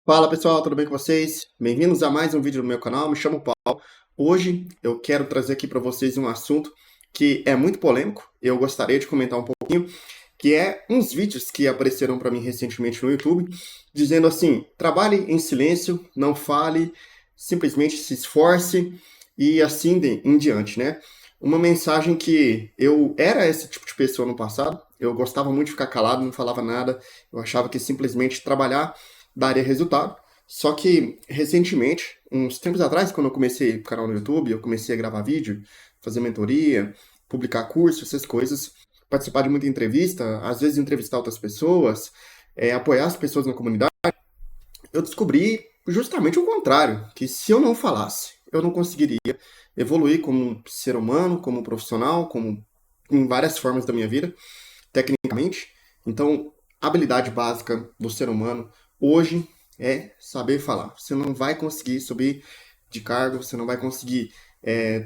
Fala pessoal, tudo bem com vocês? Bem-vindos a mais um vídeo no meu canal, me chamo Paulo. Hoje eu quero trazer aqui para vocês um assunto que é muito polêmico, eu gostaria de comentar um pouquinho, que é uns vídeos que apareceram para mim recentemente no YouTube, dizendo assim, trabalhe em silêncio, não fale, simplesmente se esforce e assim em diante, né? Uma mensagem que eu era esse tipo de pessoa no passado, eu gostava muito de ficar calado, não falava nada, eu achava que simplesmente trabalhar daria resultado. Só que, recentemente, uns tempos atrás, quando eu comecei o canal no YouTube, eu comecei a gravar vídeo, fazer mentoria, publicar curso, essas coisas, participar de muita entrevista, às vezes entrevistar outras pessoas, apoiar as pessoas na comunidade, eu descobri justamente o contrário, que se eu não falasse, eu não conseguiria evoluir como ser humano, como profissional, como em várias formas da minha vida, tecnicamente. Então, a habilidade básica do ser humano hoje é saber falar. Você não vai conseguir subir de cargo, você não vai conseguir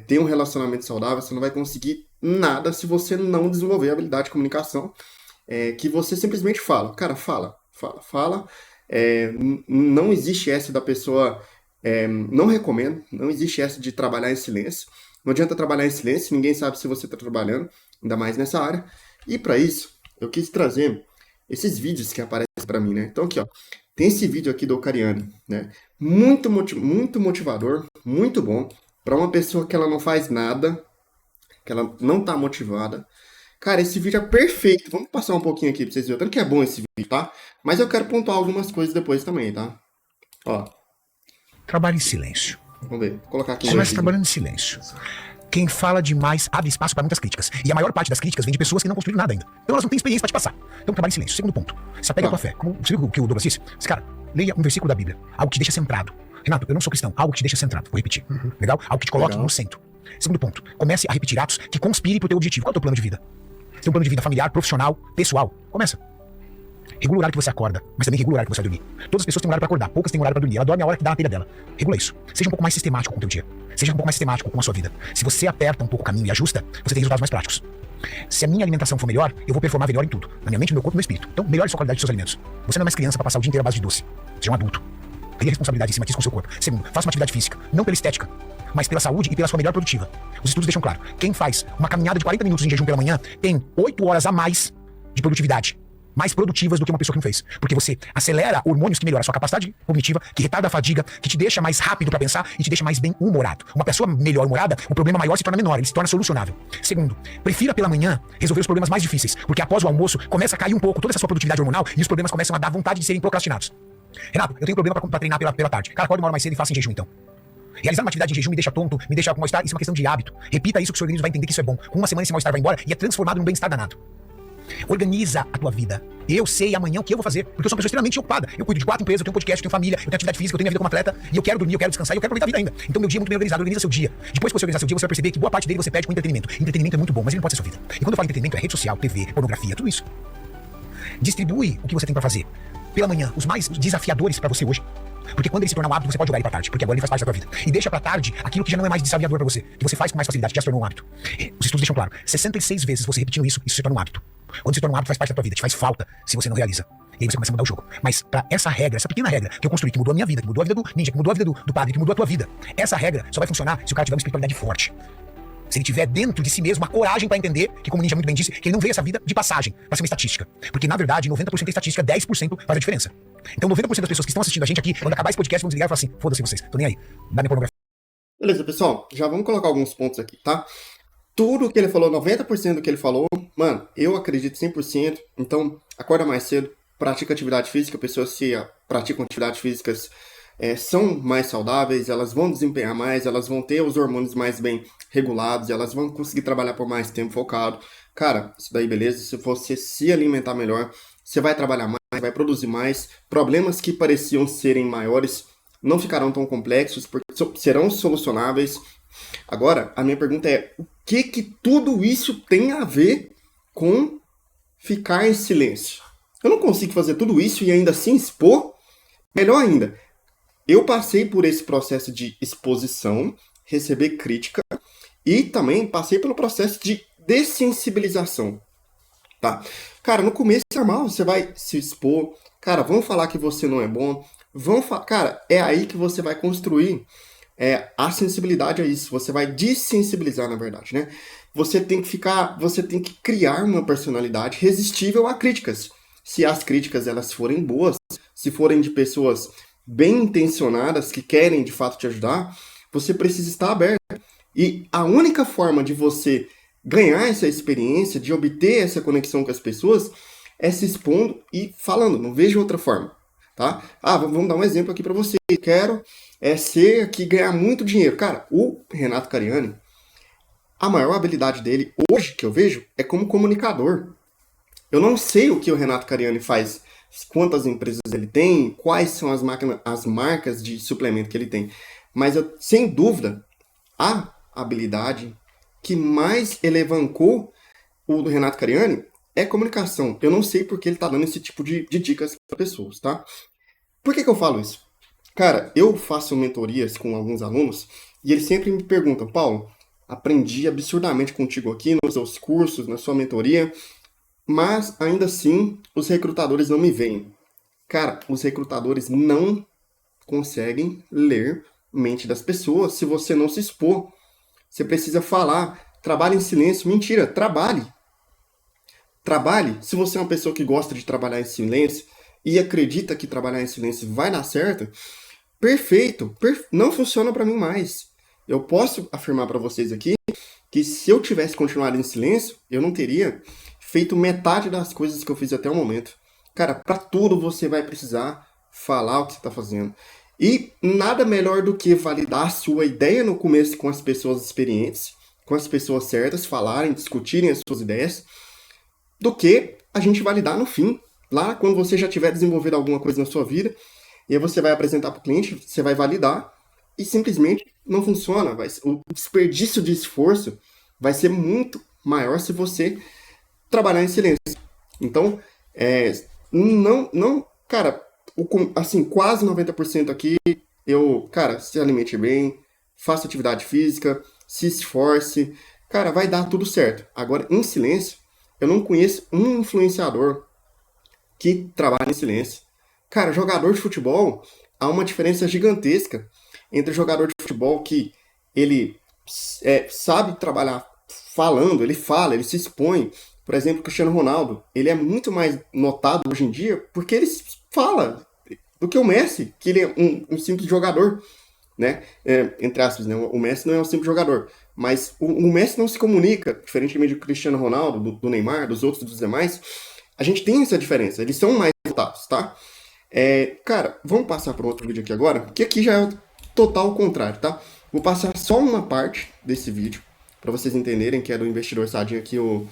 ter um relacionamento saudável, você não vai conseguir nada se você não desenvolver a habilidade de comunicação, que você simplesmente fala. Cara, fala, fala, fala. Não existe essa da pessoa. Não recomendo, não existe essa de trabalhar em silêncio. Não adianta trabalhar em silêncio, ninguém sabe se você está trabalhando, ainda mais nessa área. E para isso, eu quis trazer esses vídeos que aparecem para mim, né? Então aqui, ó, tem esse vídeo aqui do Ocariane, né? Muito motivador, muito bom para uma pessoa que ela não faz nada, que ela não tá motivada. Cara, esse vídeo é perfeito. Vamos passar um pouquinho aqui pra vocês verem o tanto que é bom esse vídeo, tá? Mas eu quero pontuar algumas coisas depois também, tá? Ó, Trabalhe em silêncio. vamos ver. Vou colocar aqui em Comece inglês. trabalhando em silêncio. Quem fala demais abre espaço para muitas críticas. E a maior parte das críticas vem de pessoas que não construíram nada ainda. Então elas não têm experiência para te passar. Então trabalhe em silêncio. Segundo ponto. Se apega à tua fé. Como você viu o que o Douglas disse? Cara, leia um versículo da Bíblia. Algo que te deixa centrado. Renato, eu não sou cristão. Algo que te deixa centrado. Vou repetir. Legal? Algo que te coloque no centro. Segundo ponto. Comece a repetir atos que conspirem pro teu objetivo. Qual é o teu plano de vida? Você tem um plano de vida familiar, profissional, pessoal. Começa. Regula o horário que você acorda, mas também regula o horário que você vai dormir. Todas as pessoas têm um horário pra acordar, poucas têm um horário pra dormir. Ela dorme a hora que dá na telha dela. Regula isso. Seja um pouco mais sistemático com o teu dia. Seja um pouco mais sistemático com a sua vida. Se você aperta um pouco o caminho e ajusta, você tem resultados mais práticos. Se a minha alimentação for melhor, eu vou performar melhor em tudo. Na minha mente, no meu corpo e no meu espírito. Então, melhore a sua qualidade dos seus alimentos. Você não é mais criança pra passar o dia inteiro à base de doce. Seja um adulto. Crie responsabilidade em cima disso com o seu corpo. Segundo, faça uma atividade física. Não pela estética, mas pela saúde e pela sua melhor produtiva. Os estudos deixam claro. Quem faz uma caminhada de 40 minutos em jejum pela manhã tem 8 horas a mais de produtividade. Mais produtivas do que uma pessoa que não fez. Porque você acelera hormônios que melhoram a sua capacidade cognitiva, que retarda a fadiga, que te deixa mais rápido pra pensar e te deixa mais bem-humorado. Uma pessoa melhor-humorada, o problema maior se torna menor, ele se torna solucionável. Segundo, prefira pela manhã resolver os problemas mais difíceis, porque após o almoço começa a cair um pouco toda essa sua produtividade hormonal e os problemas começam a dar vontade de serem procrastinados. Renato, eu tenho problema pra treinar pela tarde. Cara, acorda uma hora mais cedo e faça em jejum então. Realizar uma atividade em jejum me deixa tonto, me deixa com mal-estar, isso é uma questão de hábito. Repita isso que o seu organismo vai entender que isso é bom. Com uma semana esse mal-estar vai embora e é transformado num bem-estar danado. Organiza a tua vida. Eu sei amanhã o que eu vou fazer, porque eu sou uma pessoa extremamente ocupada. Eu cuido de 4 empresas, eu tenho um podcast, eu tenho família, eu tenho atividade física, eu tenho minha vida como atleta, e eu quero dormir, eu quero descansar, e eu quero aproveitar a vida ainda. Então meu dia é muito bem organizado, organiza seu dia. Depois que você organizar seu dia, você vai perceber que boa parte dele você perde com entretenimento. Entretenimento é muito bom, mas ele não pode ser sua vida. E quando eu falo entretenimento, é rede social, TV, pornografia, tudo isso. Distribui o que você tem pra fazer. Pela manhã, os mais desafiadores pra você hoje. Porque quando ele se tornar um hábito, você pode jogar ele pra tarde, porque agora ele faz parte da tua vida. E deixa pra tarde aquilo que já não é mais desafiador pra você, que você faz com mais facilidade, que já se tornou um hábito. Os estudos deixam claro, 66 vezes você repetindo isso se torna um hábito. Quando se torna um hábito, faz parte da tua vida, te faz falta se você não realiza. E aí você começa a mudar o jogo. Mas pra essa regra, essa pequena regra que eu construí, que mudou a minha vida, que mudou a vida do ninja, que mudou a vida do padre, que mudou a tua vida, essa regra só vai funcionar se o cara tiver uma espiritualidade forte. Se ele tiver dentro de si mesmo a coragem pra entender que, como o Ninja muito bem disse, que ele não veio essa vida de passagem, pra ser uma estatística. Porque, na verdade, 90% é estatística, 10% faz a diferença. Então, 90% das pessoas que estão assistindo a gente aqui, quando acabar esse podcast, vão desligar e falar assim, foda-se vocês, tô nem aí, dá minha pornografia. Beleza, pessoal, já vamos colocar alguns pontos aqui, tá? Tudo que ele falou, 90% do que ele falou, mano, eu acredito 100%. Então, acorda mais cedo, pratica atividade física, pessoas que praticam atividades físicas são mais saudáveis, elas vão desempenhar mais, elas vão ter os hormônios mais bem regulados, elas vão conseguir trabalhar por mais tempo focado. Cara, isso daí beleza, se você se alimentar melhor, você vai trabalhar mais, vai produzir mais, problemas que pareciam serem maiores não ficarão tão complexos, porque serão solucionáveis. Agora, a minha pergunta é, o que tudo isso tem a ver com ficar em silêncio? Eu não consigo fazer tudo isso e ainda assim expor? Melhor ainda, eu passei por esse processo de exposição, receber crítica e também passei pelo processo de dessensibilização, tá? Cara, no começo é normal, você vai se expor, Cara, vão falar que você não é bom. Cara, é aí que você vai construir a sensibilidade a isso. Você vai dessensibilizar, na verdade, né? Você tem que criar uma personalidade resistível a críticas. Se as críticas elas forem boas, se forem de pessoas bem intencionadas que querem de fato te ajudar, você precisa estar aberto. E a única forma de você ganhar essa experiência, de obter essa conexão com as pessoas, é se expondo e falando. Não vejo outra forma, tá? Vamos dar um exemplo aqui para você. Eu quero ser aqui ganhar muito dinheiro. Cara, o Renato Cariani, a maior habilidade dele hoje que eu vejo é como comunicador. Eu não sei o que o Renato Cariani faz, quantas empresas ele tem, quais são as marcas de suplemento que ele tem, mas sem dúvida a habilidade que mais elevou o do Renato Cariani é comunicação. Eu não sei porque ele está dando esse tipo de dicas para pessoas, tá? Por que eu falo isso? Cara, eu faço mentorias com alguns alunos e eles sempre me perguntam, Paulo, aprendi absurdamente contigo aqui nos seus cursos, na sua mentoria, mas ainda assim os recrutadores não me veem. Cara, os recrutadores não conseguem ler mente das pessoas se você não se expor. Você precisa falar, trabalhe em silêncio. Mentira, trabalhe. Trabalhe. Se você é uma pessoa que gosta de trabalhar em silêncio e acredita que trabalhar em silêncio vai dar certo, perfeito. Não funciona para mim mais. Eu posso afirmar para vocês aqui que se eu tivesse continuado em silêncio, eu não teria feito metade das coisas que eu fiz até o momento. Cara, para tudo você vai precisar falar o que você está fazendo. E nada melhor do que validar a sua ideia no começo com as pessoas experientes, com as pessoas certas, falarem, discutirem as suas ideias, do que a gente validar no fim. Lá, quando você já tiver desenvolvido alguma coisa na sua vida, e aí você vai apresentar para o cliente, você vai validar, e simplesmente não funciona. O desperdício de esforço vai ser muito maior se você trabalhar em silêncio. Então, cara, assim, quase 90% aqui, cara, se alimente bem, faça atividade física, se esforce, cara, vai dar tudo certo. Agora, em silêncio, eu não conheço um influenciador que trabalha em silêncio. Cara, jogador de futebol, há uma diferença gigantesca entre jogador de futebol que ele sabe trabalhar falando, ele fala, ele se expõe. Por exemplo, o Cristiano Ronaldo, ele é muito mais notado hoje em dia porque ele fala do que o Messi, que ele é um simples jogador, né? Entre aspas, né? O Messi não é um simples jogador, mas o Messi não se comunica, diferentemente do Cristiano Ronaldo, do Neymar, dos demais. A gente tem essa diferença, eles são mais notados, tá? Cara, vamos passar para outro vídeo aqui agora, que aqui já é o total contrário, tá? Vou passar só uma parte desse vídeo, para vocês entenderem, que é do investidor sadinho aqui, o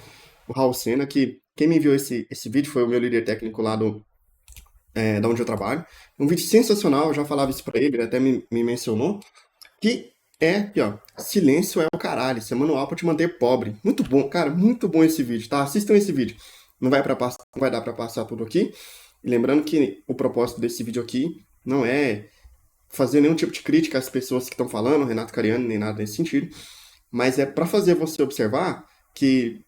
Raul Sena, que quem me enviou esse vídeo foi o meu líder técnico lá da onde eu trabalho. Um vídeo sensacional, eu já falava isso pra ele até me mencionou, que aqui, ó, silêncio é o caralho, isso é manual pra te manter pobre. Muito bom, cara, muito bom esse vídeo, tá? Assistam esse vídeo. Não vai dar pra passar tudo aqui. E lembrando que o propósito desse vídeo aqui não é fazer nenhum tipo de crítica às pessoas que estão falando, Renato Cariani, nem nada nesse sentido, mas é pra fazer você observar que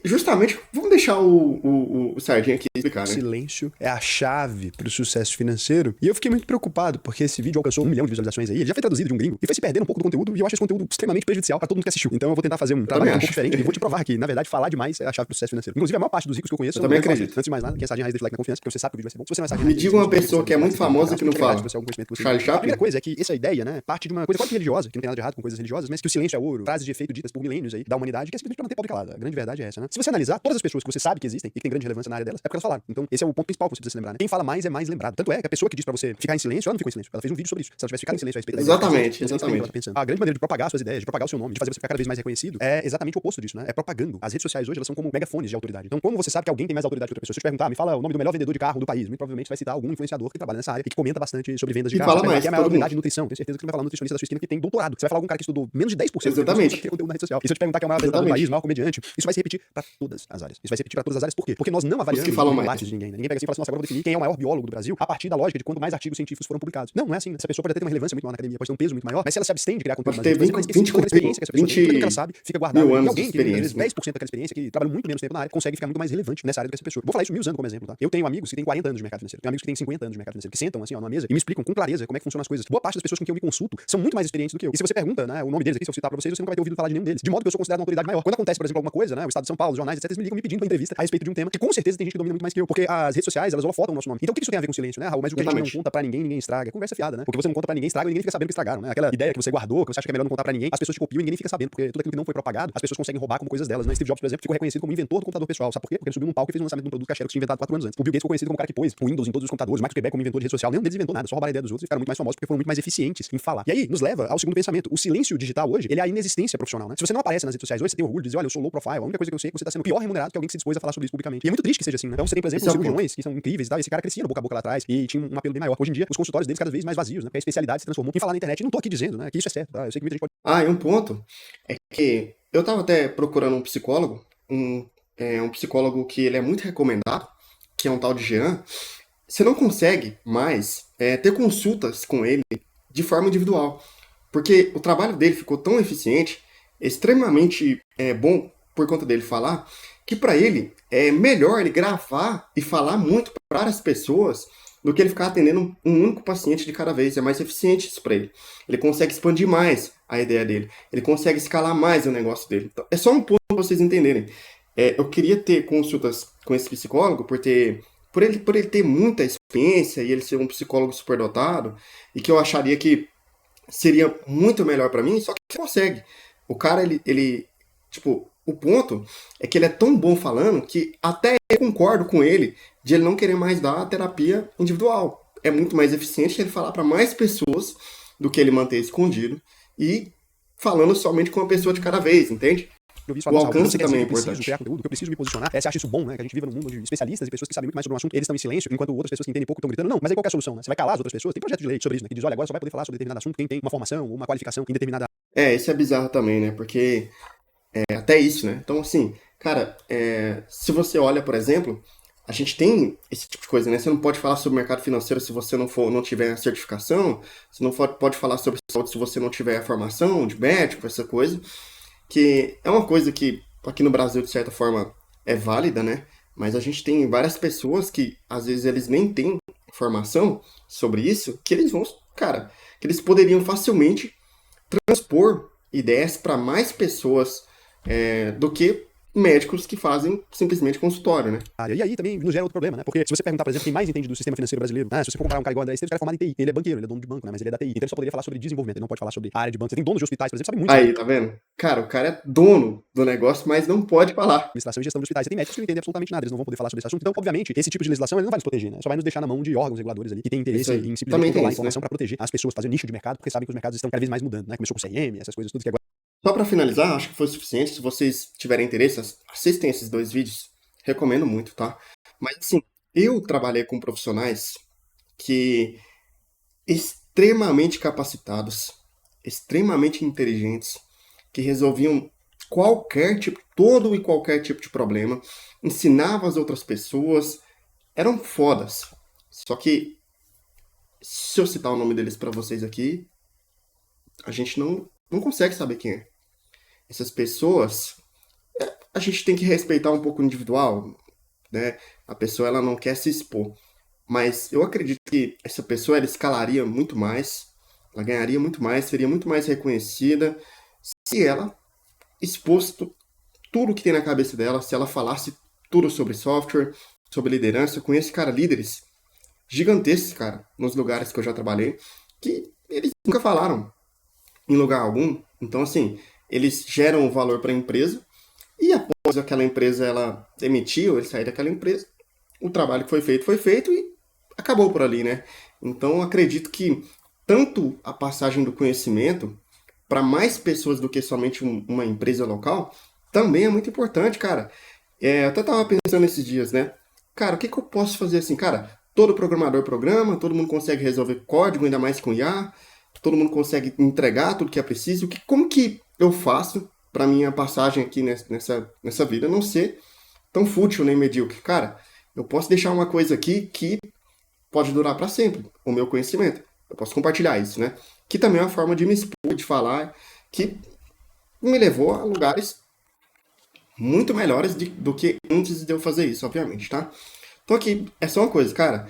justamente, vamos deixar o Sardinha aqui explicar, né? Silêncio é a chave pro sucesso financeiro. E eu fiquei muito preocupado, porque esse vídeo alcançou 1 milhão de visualizações aí. Ele já foi traduzido de um gringo e foi se perdendo um pouco do conteúdo. E eu acho esse conteúdo extremamente prejudicial pra todo mundo que assistiu. Então eu vou tentar fazer um trabalho um pouco diferente. E vou te provar que, na verdade, falar demais é a chave pro sucesso financeiro. Inclusive, a maior parte dos ricos que eu conheço... Eu também acredito. Antes de mais nada, quem é Sardinha Raiz, deixa o like na confiança, porque você sabe que o vídeo vai ser bom. Se você não é Sardinha Me Raiz, diga uma pessoa que é muito famosa que não fala. Charlie Chaplin? A primeira coisa é que essa ideia, né, parte de uma coisa quase religiosa, que não tem nada de errado com coisas religiosas, mas que o silêncio é ouro, frases de efeito ditas por milênios aí da humanidade, que é simplesmente pra manter pobre calada. A grande verdade é essa, né? Se você analisar todas as pessoas que você sabe que existem e que tem grande relevância na área delas, é porque elas falaram. Então, esse é o ponto principal que você precisa se lembrar, né? Quem fala mais é mais lembrado. Tanto é que a pessoa que diz pra você ficar em silêncio, ela não ficou em silêncio. Ela fez um vídeo sobre isso. Se ela tivesse ficado em silêncio a respeito da Exatamente. A grande maneira de propagar suas ideias, de propagar o seu nome, de fazer você ficar cada vez mais reconhecido, é exatamente o oposto disso, né? É propagando. As redes sociais hoje, elas são como megafones de autoridade. Então, como você sabe que alguém tem mais autoridade que outra pessoa? Se eu te perguntar, me fala o nome do melhor vendedor de carro do país, muito provavelmente vai citar algum influenciador que trabalha nessa área e que comenta bastante sobre vendas de carro. Fala mais, que é a maior autoridade de nutrição. Tenho certeza que ele vai falar um nutricionista da sua esquina que tem doutorado. Você vai falar algum cara que estudou menos de 10% Exatamente. do conteúdo na rede social. E se eu te perguntar que é o maior apresentador do país, o maior comediante, isso vai se repetir repetir para todas as áreas. Isso vai se repetir para todas as áreas por quê? Porque nós não avaliamos que falam os mais. relatos de ninguém, né? Ninguém pega assim e fala assim, nossa, agora eu vou definir quem é o maior biólogo do Brasil a partir da lógica de quanto mais artigos científicos foram publicados. Não, não é assim. Essa pessoa pode ter uma relevância muito maior na academia, pode ter um peso muito maior, mas se ela se abstém de criar conteúdo Pode ter mais relevante, ela esquece de toda a experiência que essa pessoa tem, tudo que ela sabe fica guardado. mil E anos alguém de que tem, às vezes, experiência. 10% daquela experiência, que trabalha muito menos tempo na área, consegue ficar muito mais relevante nessa área do que essa pessoa. Vou falar isso me usando como exemplo, tá? Eu tenho amigos que têm 40 anos de mercado financeiro, tenho amigos que têm 50 anos de mercado financeiro, que sentam assim, ó, numa mesa e me explicam com clareza como é que funcionam as coisas. Boa parte das pessoas com quem eu me consulto são muito mais experientes do que eu. E se você pergunta, né, o nome deles aqui, se eu citar pra vocês, você nunca vai ter ouvido falar de nenhum deles. De modo que eu sou considerado uma autoridade maior. Quando acontece, por exemplo, alguma coisa, né, o Estado de São Paulo, os jornais, etc, eles me ligam me pedindo uma entrevista a respeito de um tema que com certeza tem gente que domina muito mais que eu, porque as redes sociais, elas holofotam o nosso nome. Então o que isso tem a ver com silêncio, né, Raul? Mas o que a gente não conta pra ninguém, ninguém estraga. É conversa fiada, né? Porque você não conta pra ninguém, estraga e ninguém fica sabendo que estragaram, né? Aquela ideia que você guardou, que você acha que é melhor não contar pra ninguém, as pessoas te copiam e ninguém fica sabendo, porque tudo aquilo que não foi propagado, as pessoas conseguem roubar como coisas delas, né? Steve Jobs, por exemplo, ficou reconhecido como inventor do computador pessoal. Sabe por quê? Porque ele subiu num palco e fez um lançamento de um produto caixero que tinha inventado 4 anos antes. O Bill Gates ficou conhecido como o cara que pôs o Windows em todos os computadores, o Max Quebec como inventor de rede social. Nenhum deles inventou nada, só roubaram a ideia dos outros e ficaram muito mais famosos porque foram muito mais eficientes em falar. E aí, nos leva ao segundo pensamento. O silêncio digital hoje, ele é a inexistência profissional, né? Se você não aparece nas redes sociais hoje, você tem orgulho de dizer, olha, eu sou low profile, a única coisa que eu sei é que você tá sendo pior remunerado que alguém que se dispôs a falar sobre isso publicamente. E é muito triste que seja assim, né? Então você tem, por exemplo, os cirurgiões que são incríveis e tal, e esse cara crescia no boca a boca lá atrás e tinha um apelo bem maior. Hoje em dia, os consultórios deles cada vez mais vazios, né? Porque a especialidade se transformou em falar na internet. E não tô aqui dizendo, né, que isso é certo, tá? Eu sei que muita gente pode... E um ponto é que eu tava até procurando um psicólogo, um psicólogo que ele é muito recomendado, que é um tal de Jean. Você não consegue mais ter consultas com ele de forma individual, porque o trabalho dele ficou tão eficiente, extremamente bom por conta dele falar, que para ele é melhor ele gravar e falar muito para várias pessoas do que ele ficar atendendo um único paciente de cada vez. É mais eficiente isso para ele. Ele consegue expandir mais a ideia dele. Ele consegue escalar mais o negócio dele. Então, é só um ponto para vocês entenderem. Eu queria ter consultas com esse psicólogo por ele ter muita experiência e ele ser um psicólogo superdotado, e que eu acharia que seria muito melhor para mim, só que ele consegue. O cara, tipo, o ponto é que ele é tão bom falando que até eu concordo com ele de ele não querer mais dar a terapia individual. É muito mais eficiente ele falar para mais pessoas do que ele manter escondido e falando somente com uma pessoa de cada vez, entende? O alcance também é importante. Criar conteúdo, que eu preciso me posicionar. Você acha isso bom, né? Que a gente vive num mundo de especialistas e pessoas que sabem muito mais sobre um assunto, eles estão em silêncio, enquanto outras pessoas que entendem pouco estão gritando. Não, mas aí qual é a solução, né? Você vai calar as outras pessoas? Tem projeto de lei sobre isso, né? Que diz, olha, agora só vai poder falar sobre determinado assunto quem tem uma formação ou uma qualificação em determinada... Isso é bizarro também, né? Porque até isso, né? Então, assim, cara, se você olha, por exemplo, a gente tem esse tipo de coisa, né? Você não pode falar sobre mercado financeiro se você não tiver a certificação, você não pode falar sobre saúde se você não tiver a formação de médico, essa coisa, que é uma coisa que aqui no Brasil, de certa forma, é válida, né? Mas a gente tem várias pessoas que, às vezes, eles nem têm formação sobre isso, que eles vão, cara, que eles poderiam facilmente transpor ideias para mais pessoas do que médicos que fazem simplesmente consultório, né? E aí também nos gera outro problema, né? Porque se você perguntar, por exemplo, quem mais entende do sistema financeiro brasileiro, né? Se você for comparar um cara igual o André Esteves, o cara é formado em TI, ele é banqueiro, ele é dono de banco, né? Mas ele é da TI, então ele só poderia falar sobre desenvolvimento, ele não pode falar sobre a área de banco. Você tem donos de hospitais, por exemplo, sabe muito. Aí, tá vendo? Cara, o cara é dono do negócio, mas não pode falar. Administração e gestão de hospitais. Você tem médicos que não entendem absolutamente nada, eles não vão poder falar sobre esse assunto. Então, obviamente, esse tipo de legislação ele não vai nos proteger, né? Só vai nos deixar na mão de órgãos reguladores ali que têm interesse em simplesmente controlar a informação para proteger as pessoas, fazer nicho de mercado, porque sabem que os mercados estão cada vez mais mudando, né? Começou com o CRM, essas coisas tudo que agora... Só para finalizar, acho que foi suficiente. Se vocês tiverem interesse, assistem esses 2 vídeos. Recomendo muito, tá? Mas assim, eu trabalhei com profissionais que extremamente capacitados, extremamente inteligentes, que resolviam todo e qualquer tipo de problema, ensinavam as outras pessoas, eram fodas. Só que, se eu citar o nome deles para vocês aqui, a gente não consegue saber quem é. Essas pessoas, a gente tem que respeitar um pouco o individual, né? A pessoa, ela não quer se expor. Mas eu acredito que essa pessoa, ela escalaria muito mais, ela ganharia muito mais, seria muito mais reconhecida se ela expôs tudo que tem na cabeça dela, se ela falasse tudo sobre software, sobre liderança. Eu conheço, cara, líderes gigantescos, cara, nos lugares que eu já trabalhei, que eles nunca falaram em lugar algum. Então, assim, eles geram valor para a empresa e após aquela empresa ela demitiu, ele sair daquela empresa, o trabalho que foi feito e acabou por ali, né? Então, acredito que tanto a passagem do conhecimento para mais pessoas do que somente uma empresa local também é muito importante, cara. Eu até tava pensando esses dias, né? Cara, o que eu posso fazer assim? Cara, todo programador programa, todo mundo consegue resolver código, ainda mais com IA, todo mundo consegue entregar tudo que é preciso. Como que eu faço para minha passagem aqui nessa vida não ser tão fútil nem medíocre. Cara, eu posso deixar uma coisa aqui que pode durar para sempre, o meu conhecimento. Eu posso compartilhar isso, né? Que também é uma forma de me expor, de falar, que me levou a lugares muito melhores do que antes de eu fazer isso, obviamente, tá? Então aqui é só uma coisa, cara.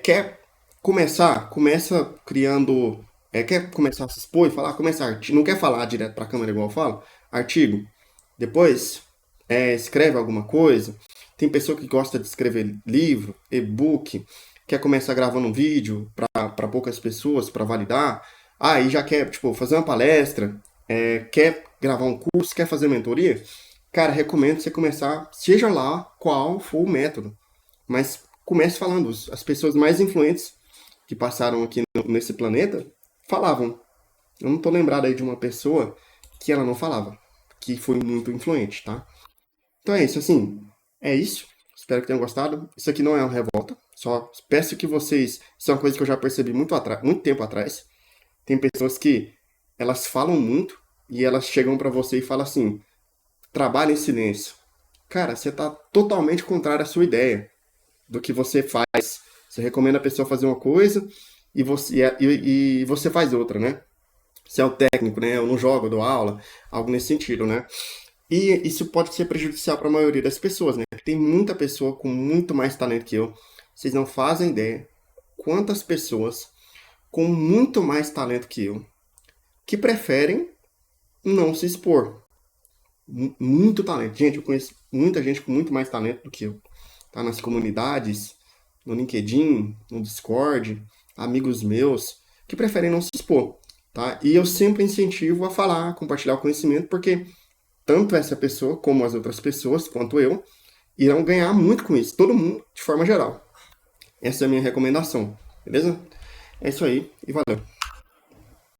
Quer começar? Começa criando. Quer começar a se expor e falar? Começa artigo. Não quer falar direto pra câmera igual eu falo? Artigo. Depois, escreve alguma coisa. Tem pessoa que gosta de escrever livro, e-book. Quer começar gravando um vídeo para poucas pessoas, para validar. Aí já quer, tipo, fazer uma palestra. Quer gravar um curso, quer fazer mentoria. Cara, recomendo você começar, seja lá qual for o método. Mas comece falando. As pessoas mais influentes que passaram aqui nesse planeta falavam. Eu não tô lembrado aí de uma pessoa que ela não falava, que foi muito influente, tá? Então é isso, assim, é isso. Espero que tenham gostado. Isso aqui não é uma revolta, só peço que vocês... Isso é uma coisa que eu já percebi muito tempo atrás. Tem pessoas que elas falam muito e elas chegam pra você e falam assim, trabalha em silêncio. Cara, você tá totalmente contrário à sua ideia do que você faz. Você recomenda a pessoa fazer uma coisa e você faz outra, né? Você é o técnico, né? Eu não jogo, eu dou aula, algo nesse sentido, né? E isso pode ser prejudicial para a maioria das pessoas, né? Tem muita pessoa com muito mais talento que eu. Vocês não fazem ideia quantas pessoas com muito mais talento que eu que preferem não se expor. Muito talento. Gente, eu conheço muita gente com muito mais talento do que eu. Tá? Nas comunidades, no LinkedIn, no Discord, amigos meus que preferem não se expor. Tá? E eu sempre incentivo a falar, a compartilhar o conhecimento, porque tanto essa pessoa como as outras pessoas, quanto eu, irão ganhar muito com isso. Todo mundo, de forma geral. Essa é a minha recomendação. Beleza? É isso aí e valeu.